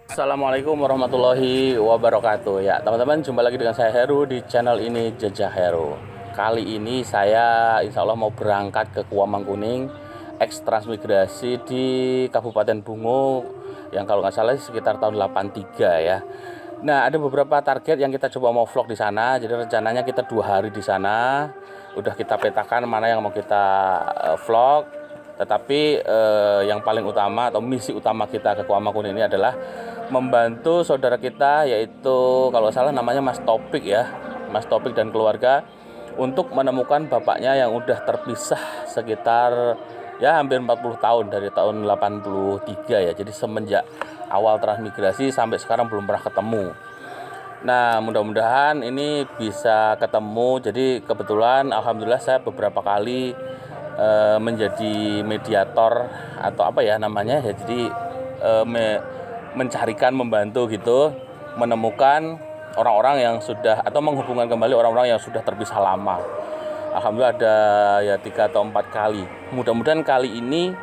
Assalamualaikum warahmatullahi wabarakatuh. Ya, teman-teman, jumpa lagi dengan saya Heru di channel ini Jejak Heru. Kali ini saya insya Allah mau berangkat ke Kuamangkuning eks transmigrasi di Kabupaten Bungo yang kalau nggak salah sekitar tahun 83 ya. Nah, ada beberapa target yang kita coba mau vlog di sana. Jadi rencananya kita 2 hari di sana. Udah kita petakan mana yang mau kita vlog. Tetapi yang paling utama atau misi utama kita ke Kuamangkuning ini adalah membantu saudara kita, yaitu kalau salah namanya Mas Topik ya, Mas Topik dan keluarga, untuk menemukan bapaknya yang udah terpisah sekitar ya hampir 40 tahun, dari tahun 83 ya. Jadi semenjak awal transmigrasi sampai sekarang belum pernah ketemu. Nah, mudah-mudahan ini bisa ketemu. Jadi kebetulan alhamdulillah saya beberapa kali menjadi mediator atau apa ya namanya ya. Jadi mencarikan, membantu gitu, menemukan orang-orang yang sudah atau menghubungkan kembali orang-orang yang sudah terpisah lama. Alhamdulillah ada ya 3 atau 4 kali. Mudah-mudahan kali ini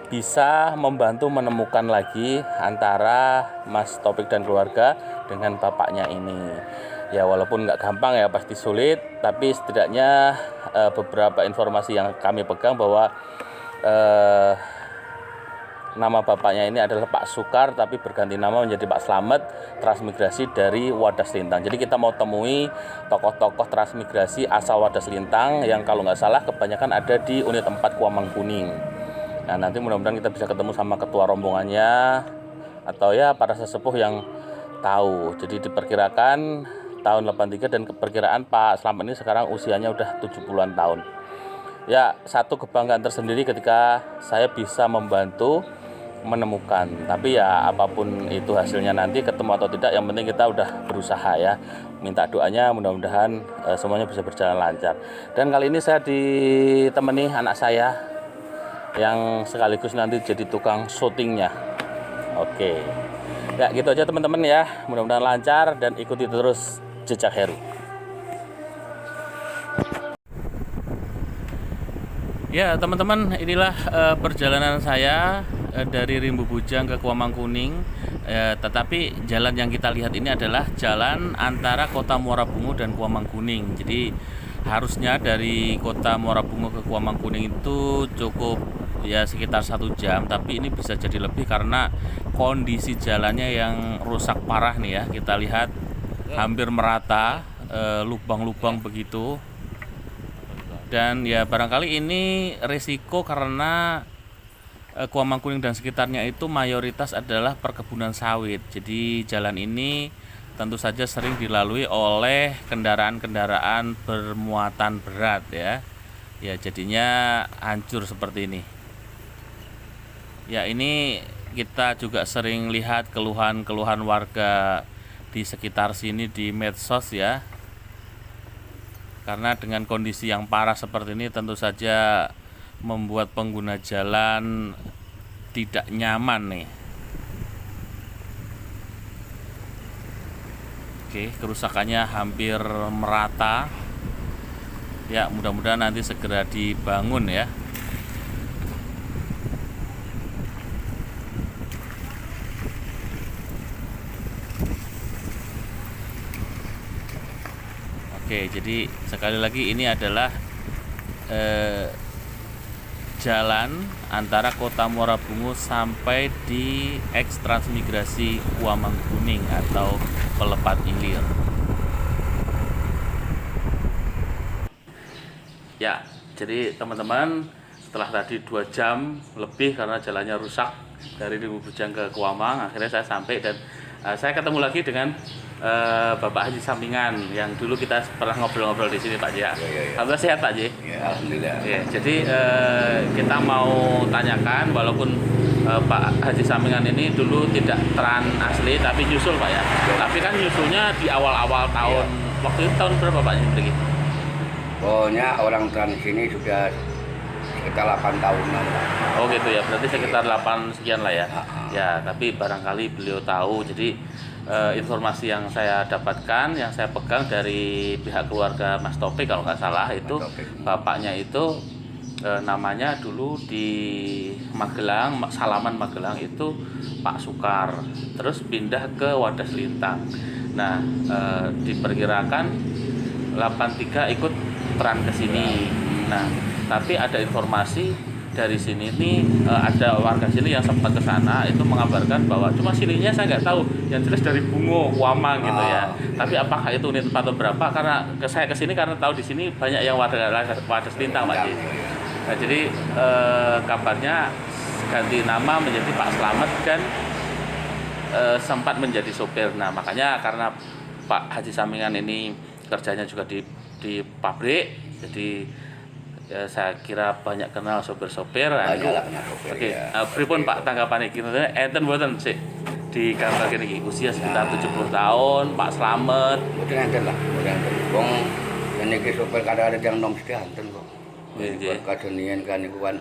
bisa membantu menemukan lagi antara Mas Topik dan keluarga dengan bapaknya ini. Ya walaupun nggak gampang ya, pasti sulit, tapi setidaknya beberapa informasi yang kami pegang bahwa nama bapaknya ini adalah Pak Sukar, tapi berganti nama menjadi Pak Slamet, transmigrasi dari Wadas Lintang. Jadi kita mau temui tokoh-tokoh transmigrasi asal Wadas Lintang yang kalau nggak salah kebanyakan ada di unit 4 Kuamangkuning. Nah, nanti mudah-mudahan kita bisa ketemu sama ketua rombongannya atau ya para sesepuh yang tahu. Jadi diperkirakan tahun 83 dan keperkiraan Pak Slamet ini sekarang usianya udah 70-an tahun. Ya, satu kebanggaan tersendiri ketika saya bisa membantu menemukan. Tapi ya apapun itu hasilnya nanti, ketemu atau tidak, yang penting kita udah berusaha ya. Minta doanya mudah-mudahan semuanya bisa berjalan lancar. Dan kali ini saya ditemani anak saya yang sekaligus nanti jadi tukang syutingnya. Oke. Ya gitu aja teman-teman ya. Mudah-mudahan lancar dan ikuti terus Jejak Heru. Ya teman-teman, inilah perjalanan saya dari Rimbu Bujang ke Kuamangkuning. Tetapi jalan yang kita lihat ini adalah jalan antara kota Muara Bungo dan Kuamangkuning. Jadi harusnya dari kota Muara Bungo ke Kuamangkuning itu cukup ya sekitar 1 jam, tapi ini bisa jadi lebih karena kondisi jalannya yang rusak parah nih ya. Kita lihat hampir merata, lubang-lubang begitu. Dan ya barangkali ini risiko karena Kuamangkuning dan sekitarnya itu mayoritas adalah perkebunan sawit. Jadi jalan ini tentu saja sering dilalui oleh kendaraan-kendaraan bermuatan berat ya. Ya jadinya hancur seperti ini. Ya ini kita juga sering lihat keluhan-keluhan warga di sekitar sini di medsos ya. Karena dengan kondisi yang parah seperti ini tentu saja membuat pengguna jalan tidak nyaman nih. Oke, kerusakannya hampir merata. Ya, mudah-mudahan nanti segera dibangun ya. Oke, jadi sekali lagi ini adalah jalan antara kota Muara Bungo sampai di eks transmigrasi Kuamangkuning atau Pelepat Ilir. Ya, jadi teman-teman, setelah tadi 2 jam lebih karena jalannya rusak dari Rimbu Bujang ke Kuamang, akhirnya saya sampai dan saya ketemu lagi dengan Bapak Haji Sampingan yang dulu kita pernah ngobrol-ngobrol di sini Pak Ji. Alhamdulillah sehat Pak Ji. Ya, alhamdulillah. Ya, jadi kita mau tanyakan, walaupun Pak Haji Sampingan ini dulu tidak tran asli tapi nyusul Pak ya. Tapi kan nyusulnya di awal-awal tahun. Waktu itu tahun berapa Pak Ji? Pokoknya orang trans ini sudah sekitar 8 tahunan. Oh gitu ya, berarti sekitar 8 sekian lah ya. Ya, tapi barangkali beliau tahu. Jadi informasi yang saya dapatkan, yang saya pegang dari pihak keluarga Mas Topik kalau nggak salah itu, bapaknya itu namanya dulu di Magelang, Salaman Magelang itu Pak Sukar, terus pindah ke Wadas Lintang. Nah, diperkirakan 83 ikut peran ke sini. Nah, tapi ada informasi dari sini nih, ada warga sini yang sempat ke sana itu mengabarkan bahwa cuma sininya saya nggak tahu, yang jelas dari Bungo, Wamang gitu ya. Tapi apakah itu unit 4 atau berapa? Karena saya ke sini karena tahu di sini banyak yang Wadas Lintang, Pak Ji. Nah, jadi kabarnya ganti nama menjadi Pak Slamet dan sempat menjadi sopir. Nah, makanya karena Pak Haji Samingan ini kerjanya juga di pabrik, jadi ya, saya kira banyak kenal sopir-sopir. Oke, pripun Pak tanggapan iki? Enten mboten sik digambar iki usia sekitar 70 tahun, Pak Slamet. Mboten enten lah, mboten enten. Wong niki sopir kadang-kadang yang nom sedanten kok. Nggih. Kadenian kan niku kan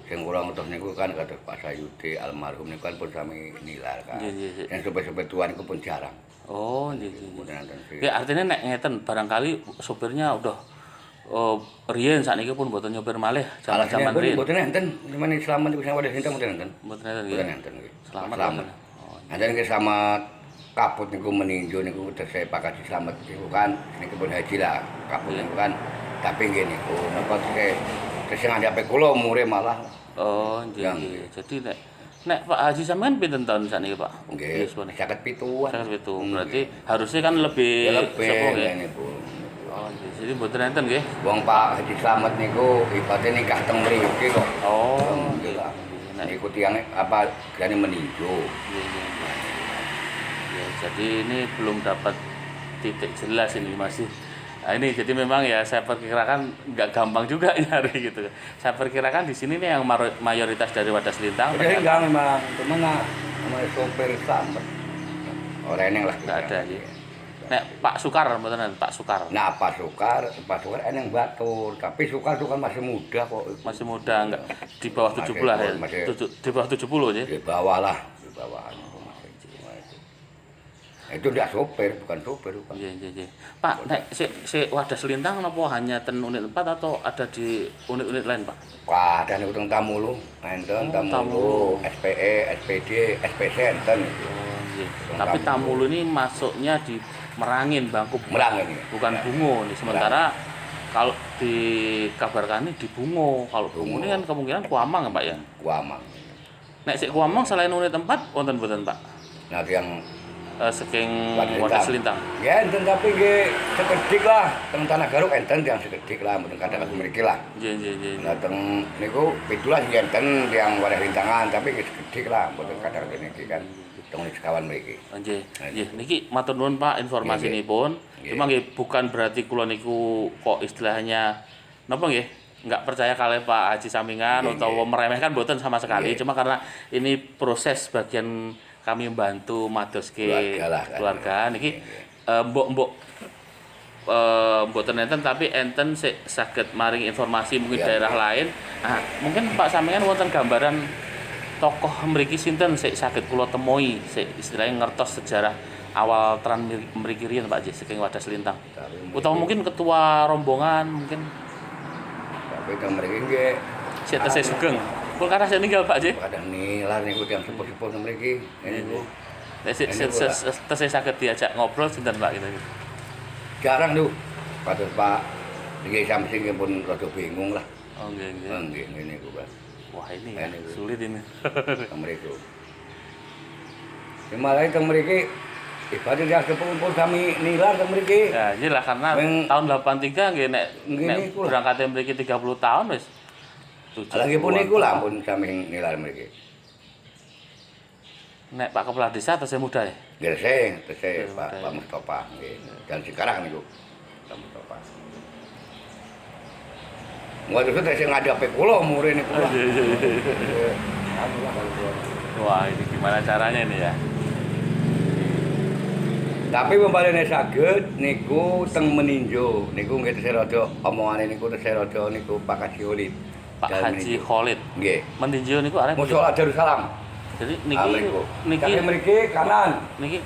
sing kula ngertos niku kan kados Pak Sayuti almarhum niku kan pun sami nilar kan. Nggih. Yang sopir-sopir tua niku pun jarang. Oh, nggih. Mboten enten sih. Ya artinya nek ngeten barangkali sopirnya udah riyen sakniki pun mboten nyopir malih jaman-jaman riyen. Mboten enten, cuman Slamet niku sing Wadas Lintang mboten enten. Mboten enten nggih. Mboten enten nggih. Slamet. Oh. Ada niki sama kaput niku meninjau niku terus Pak Haji Slamet niku kan niku pun haji lah kaput niku kan. Tapi nggih niku napa terus sing ngadepe kula umure malah. Oh, nggih. Jadi nek Pak Haji sampean pinten tahun sakniki, Pak? Nggih, 57-an. 57. Berarti harusnya kan lebih sepuh nggih. Niku. Oh, nggih. Jadi mboten enten nggih. Wong Pak Haji Slamet niku ibate nikah teng mriki kok. Oh, nggih lah. Nek Niku tiyang apa grane meninjau. Ya, jadi ini belum dapat titik jelas ini masih. Nah, ini jadi memang ya saya perkirakan nggak gampang juga nyari gitu. Saya perkirakan di sini nih yang mayoritas dari Wadas Lintang. Jadi enggak memang kemana sama sopir Slamet. Orang eneng lah. Nggak ada ya. Nek Pak Sukar mboten Pak Sukar. Nah, Pak Sukar eneng batur, tapi Sukar itu kan masih muda kok. Masih muda enggak di bawah 70 lah ya. Di bawah 70 ya. Di bawah lah, di bawah. Itu enggak sopir, bukan sopir bukan. Iya. Pak, nek si Wadas Lintang napa hanya ten unit 4 atau ada di unit-unit lain, Pak? Wah, dan utang tamu lu, enten tamu lu, SPE, SPD, SPC enten. Oh, iya. Tapi Tamulu ini masuknya di Merangin, Bangku. Merangin. Bukan Bungo nih. Sementara kalau dikabarkan ini di Bungo. Kalau Bungo ini kan kemungkinan Kuamang, Pak ya? Kuamang. Nek si Kuamang selain unit 4 wonten mboten, Pak? Nah, yang saking Wadas Lintang. Ya enten tapi nggih sekedik lah, teng Tanah Garuk enten yang sekedik lah, mboten kadang mriki lah. Nggih. Nah, teng niku pitulah sing enten yang Wadas Lintangan, tapi nggih sekedik lah, mboten kadang niki kan. Teng sekawan mriki. Nggih. Niki matur nuwun Pak informasinipun. Cuma nggih bukan berarti kula niku kok istilahnya napa nggih? Enggak percaya kali Pak Haji Samingan atau meremehkan mboten sama sekali. Cuma karena ini proses bagian kami membantu madoske keluarga niki mbok mboten enten tapi enten sik saged maring informasi mungkin daerah lain. Nah, mungkin Pak Samingan wonten gambaran tokoh mriki sinten sik saged kula temui sik istilahnya ngertos sejarah awal tran mriki riyen Pak Haji saking Wadas Lintang. Utawa mungkin ketua rombongan mungkin. Tapi teng mriki nggih Sik tesih sugeng. Kul karena saya ninggal Pak Haji. Kadang nilar niku tiyang sepuh-sepuh mriki. Niku. Tesih saged diajak ngobrol sinten Pak gitu. Jarang tuh. Kados Pak nggih samsing pun rada bingung lah. Oh nggih. Nggih niku Pak. Wah ini ya, sulit ini. Teng mriki. Malah teng mriki ibadah dia sepuh-sepuh sami nilar teng mriki. Ya, iyalah karena tahun 83 nggih nek berangkate mriki 30 tahun wis. Lagi pun niku lah pun sami nilar mriki. Nek Pak Kepala Desa tesih muda ya? Tesih Pak Mustafa nggih. Dan sekarang niku Pak Mustafa. Waduh itu sing ngadepe kula umure niku. Wah, ini gimana caranya ini ya? Tapi pembalene saged niku teng meninjau. Niku nggih tesih rada omongane niku tesih rada niku Pak Haji Khalid. Pak Haji Khalid. Nggih. Meninjau niku arep Mushola Darussalam. Jadi niki mriki kanan. Niki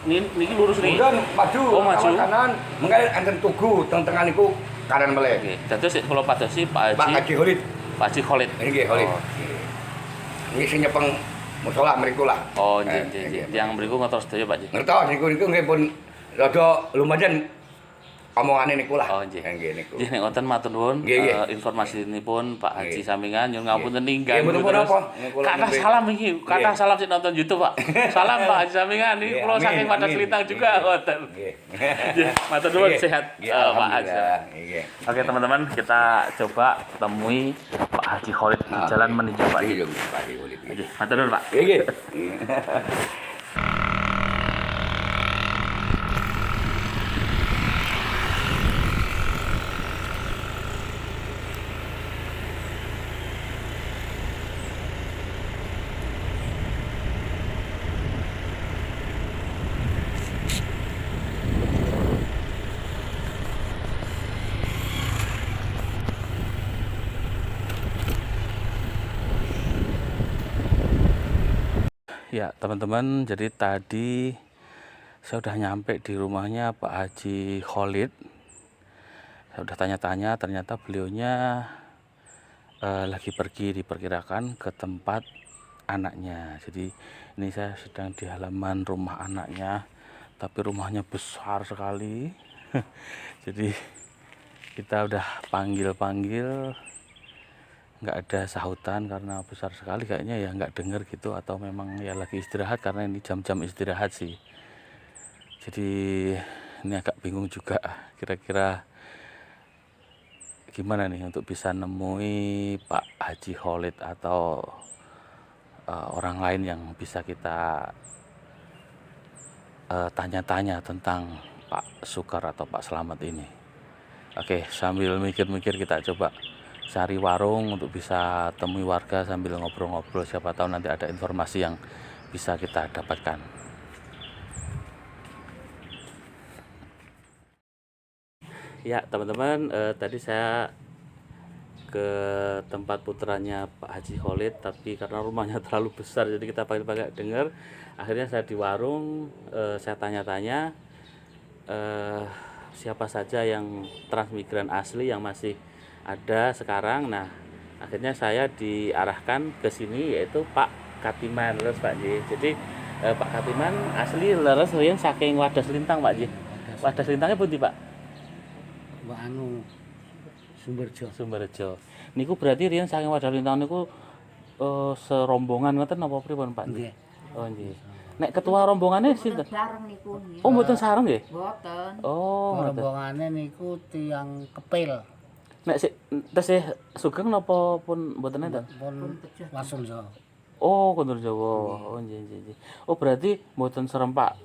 lurus niki. Kemudian maju. Oh, maju. Kanan, mengke enten tugu teng-tengan niku kanan meleh. Nggih. Dados sik kula padosi Pak Haji. Pak Haji Khalid. Pak Haji Khalid. Nggih, Khalid. Oh. Ini sing nyepeng musala mriku lah. Oh, nggih. Yang mriku ngertos sedaya Pak Haji. Ngertos niku nggih pun rada lumayan omongane niku lah. Oh, nggih. Nggih niku. Nggih nek wonten matur nuwun informasinipun Pak Haji Samingan nyuwun ngapunten ninggal. Nggih, mboten apa. Kathah salam iki, kathah salam sing nonton YouTube, Pak. Salam Pak Haji Samingan iki kula saking Wadas Lintang juga ngoten. Nggih. Matur nuwun sehat Pak Haji. Nggih. Oke teman-teman, kita coba temui Pak Haji Khalid di Jalan Meninjau Pak. Nggih, Pak Haji Khalid. Oke, matur nuwun Pak. Nggih. Ya teman-teman, jadi tadi saya udah nyampe di rumahnya Pak Haji Khalid. Saya udah tanya-tanya, ternyata beliaunya lagi pergi, diperkirakan ke tempat anaknya. Jadi ini saya sedang di halaman rumah anaknya, tapi rumahnya besar sekali. Jadi kita udah panggil-panggil, nggak ada sahutan karena besar sekali, kayaknya ya nggak denger gitu, atau memang ya lagi istirahat karena ini jam-jam istirahat sih. Jadi ini agak bingung juga kira-kira gimana nih untuk bisa nemui Pak Haji Khalid atau orang lain yang bisa kita tanya-tanya tentang Pak Sukar atau Pak Slamet ini. Oke, sambil mikir-mikir kita coba cari warung untuk bisa temui warga sambil ngobrol-ngobrol, siapa tahu nanti ada informasi yang bisa kita dapatkan. Ya teman-teman, tadi saya ke tempat putranya Pak Haji Khalid, tapi karena rumahnya terlalu besar jadi kita pakai dengar. Akhirnya saya di warung, saya tanya-tanya siapa saja yang transmigran asli yang masih ada sekarang. Nah akhirnya saya diarahkan ke sini, yaitu Pak Katiman, leres Pak Ji. Jadi Pak Katiman asli leres riyen saking Wadas Lintang Pak Ji. Wadas Lintangnya pundi Pak? Mbak anu Sumberjo. Sumberjo. Niku berarti riyen saking Wadas Lintang niku serombongan ngoten napa pripun Pak? Nggih. Oh nggih. Nek ketua rombongannya sinten? Bareng niku. Oh mboten sareng nggih? Boten. Oh ngoten. Rombongane niku tiyang kepil. Nek sik tesih Sugeng napa pun mboten enten? Pun langsung Jawa. Oh, Kondur Jawa. Oh, nggih. Oh, berarti mboten serempak.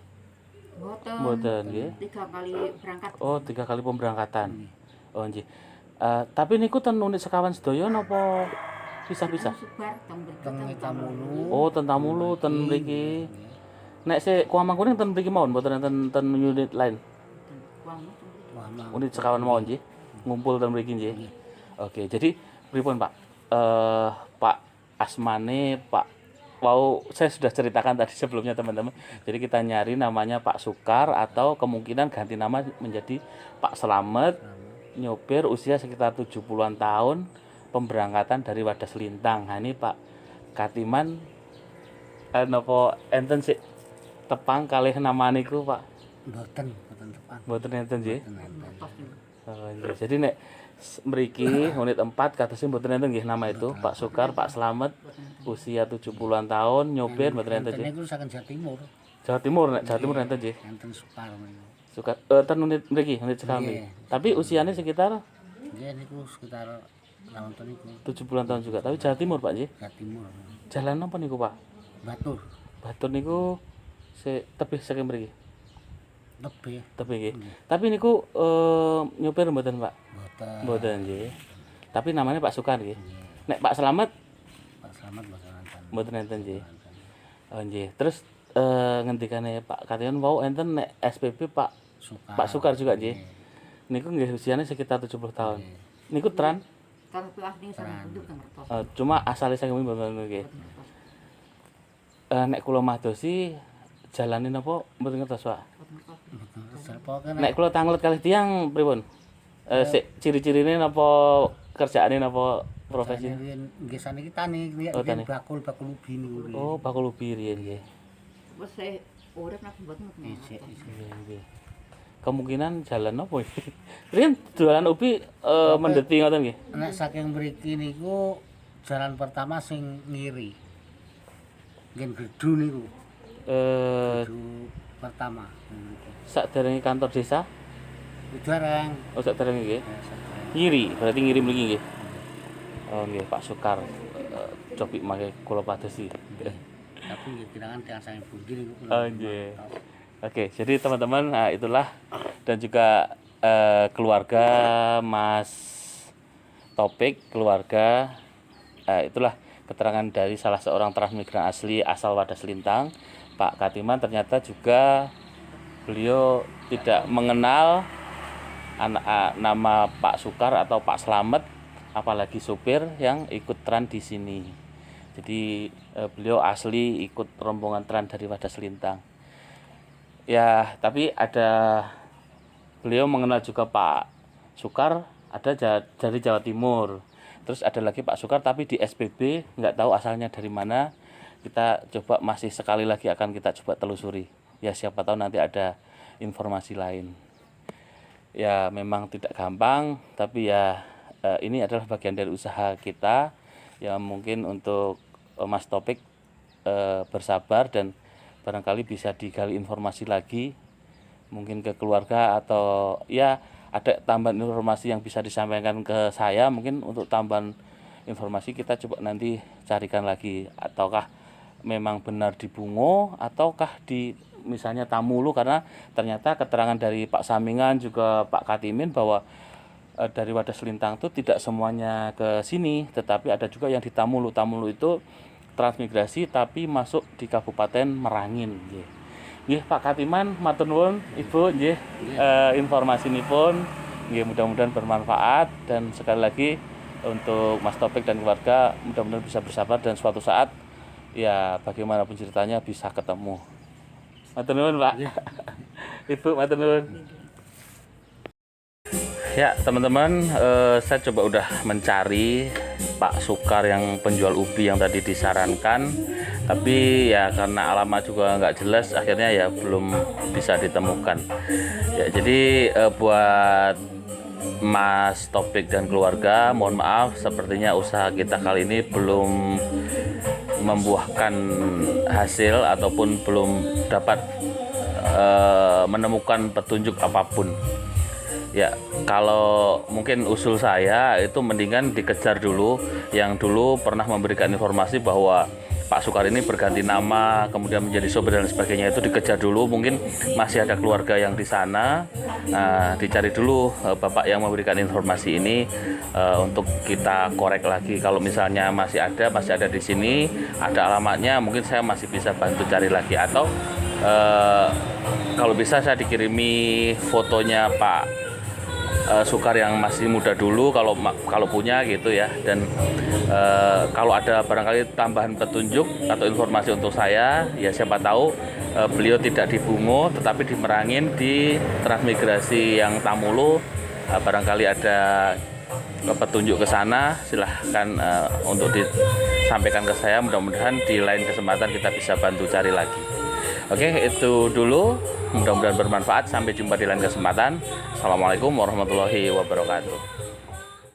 Boten. Mboten nggih. 3 kali berangkat. Oh, 3 kali pemberangkatan. Oh, nggih. Tapi niku ten unit sekawan sedaya napa pisah-pisah? Subar teng Teng Tamulu. Oh, ten Tamulu ten mriki. Nek sik Kuamangkuning ten mriki mawon, mboten enten ten unit lain. Unit sekawan mawon nggih. Ngumpul ten mriki nggih. Oke, jadi pripun Pak? Pak asmane Pak, wow, saya sudah ceritakan tadi sebelumnya teman-teman. Jadi kita nyari namanya Pak Sukar atau kemungkinan ganti nama menjadi Pak Slamet, nyopir usia sekitar 70-an tahun, pemberangkatan dari Wadas Lintang. Nah ini Pak Katiman napa enten sik tepang kalih nama niku Pak? Mboten tepan. Mboten enten nggih. Mboten. Oh, iya. Jadi nek mriki unit 4 katanya mboten enten nggih nama itu Pak Sukar, Pak Slamet, usia 70-an tahun, nyopir mboten enten nggih. Niku saking Jawa Timur. Jawa Timur, nek Jawa Timur enten nggih. Enten Sukar niku. Sukar ten unit mriki, unit sekami. Tapi usianya sekitar Nggih niku sekitar tahun niku 70-an tahun juga. Tapi Jawa Timur, Pak nggih. Jawa Timur. Jalan apa niku, Pak? Batur. Batur niku tebih saking mriki. Lebih. Tebih nggih. Tapi niku nyopir mboten, Pak? Mboten. Mboten nggih. Tapi namanya Pak Sukar nggih. Nek Pak Slamet Pak Slamet mboten enten. mboten enten nggih. Oh nggih. Terus ngendikane Pak Katiman wau enten nek SPP Pak Sukar. Pak Sukar juga nggih. Niku nggih usianya sekitar 70 tahun. Niku tran Kalau kelas ini sama bentuk teng ngertos. cuma asale saking mboten nggih. Nek kula madosi jalane napa mboten ngertos, Pak. Serpoke Nek kula tanglet kalih tiyang pripun? Sik ciri-cirine napa kerjaane napa profesi? Nggih saniki tani, Oh, tani. bakul ubi niku. Oh, bakul ubi riyen nggih. Wes saya urip nang mboten Isik, ngertos. isik. Nggih, nggih. Kemungkinan jalan apa iki? Riyen jualan ubi mendeti ngoten nggih. Nek saking mriki niku jalan pertama sing ngiri. Nggih Gedu niku. Gedu pertama. Sakderenge kantor desa? Jarang. Oh, sakderenge nggih. Ya, sadurunge. Ngiri, berarti ngirim lagi nggih. Oh nggih, Pak Sukar cobi make kula padosi. Tapi nggih kirangan tiyang saking Bundi niku. Oh nggih. Oke, jadi teman-teman, nah itulah dan juga keluarga Mas Topik, keluarga itulah keterangan dari salah seorang transmigran asli asal Wadas Lintang, Pak Katiman. Ternyata juga beliau tidak mengenal nama Pak Sukar atau Pak Slamet, apalagi supir yang ikut tran di sini. Jadi beliau asli ikut rombongan tran dari Wadas Lintang. Ya, tapi ada beliau mengenal juga Pak Sukar, ada dari Jawa Timur. Terus ada lagi Pak Sukar tapi di SPB, nggak tahu asalnya dari mana. Kita coba masih sekali lagi akan kita coba telusuri. Ya siapa tahu nanti ada informasi lain. Ya memang tidak gampang, tapi ya ini adalah bagian dari usaha kita. Ya mungkin untuk Mas Topik bersabar dan barangkali bisa digali informasi lagi mungkin ke keluarga atau ya ada tambahan informasi yang bisa disampaikan ke saya. Mungkin untuk tambahan informasi kita coba nanti carikan lagi, ataukah memang benar di Bungo ataukah di misalnya Tamulu, karena ternyata keterangan dari Pak Samingan juga Pak Katimin bahwa dari Wadas Lintang itu tidak semuanya ke sini, tetapi ada juga yang di Tamulu. Tamulu itu transmigrasi tapi masuk di Kabupaten Merangin nggih. Nggih Pak Katiman, matur nuwun Ibu nggih informasinipun nggih, mudah-mudahan bermanfaat dan sekali lagi untuk Mas Topik dan keluarga mudah-mudahan bisa bersabar dan suatu saat ya bagaimanapun ceritanya bisa ketemu. Matur nuwun Pak. Ibu matur nuwun. Ya teman-teman, saya coba udah mencari Pak Sukar yang penjual ubi yang tadi disarankan, tapi ya karena alamat juga nggak jelas akhirnya ya belum bisa ditemukan. Ya jadi buat Mas Topik dan keluarga, mohon maaf sepertinya usaha kita kali ini belum membuahkan hasil ataupun belum dapat menemukan petunjuk apapun. Ya kalau mungkin usul saya itu mendingan dikejar dulu yang dulu pernah memberikan informasi bahwa Pak Sukar ini berganti nama kemudian menjadi sopir dan sebagainya, itu dikejar dulu. Mungkin masih ada keluarga yang di sana. Nah, dicari dulu bapak yang memberikan informasi ini untuk kita korek lagi. Kalau misalnya masih ada di sini, ada alamatnya, mungkin saya masih bisa bantu cari lagi, atau kalau bisa saya dikirimi fotonya Pak Sukar yang masih muda dulu kalau punya gitu ya. Dan kalau ada barangkali tambahan petunjuk atau informasi untuk saya, ya siapa tahu beliau tidak di Bungo tetapi di Merangin di transmigrasi yang Tamulu, barangkali ada petunjuk ke sana, silahkan untuk disampaikan ke saya. Mudah-mudahan di lain kesempatan kita bisa bantu cari lagi. Oke, itu dulu. Mudah-mudahan bermanfaat. Sampai jumpa di lain kesempatan. Assalamualaikum warahmatullahi wabarakatuh.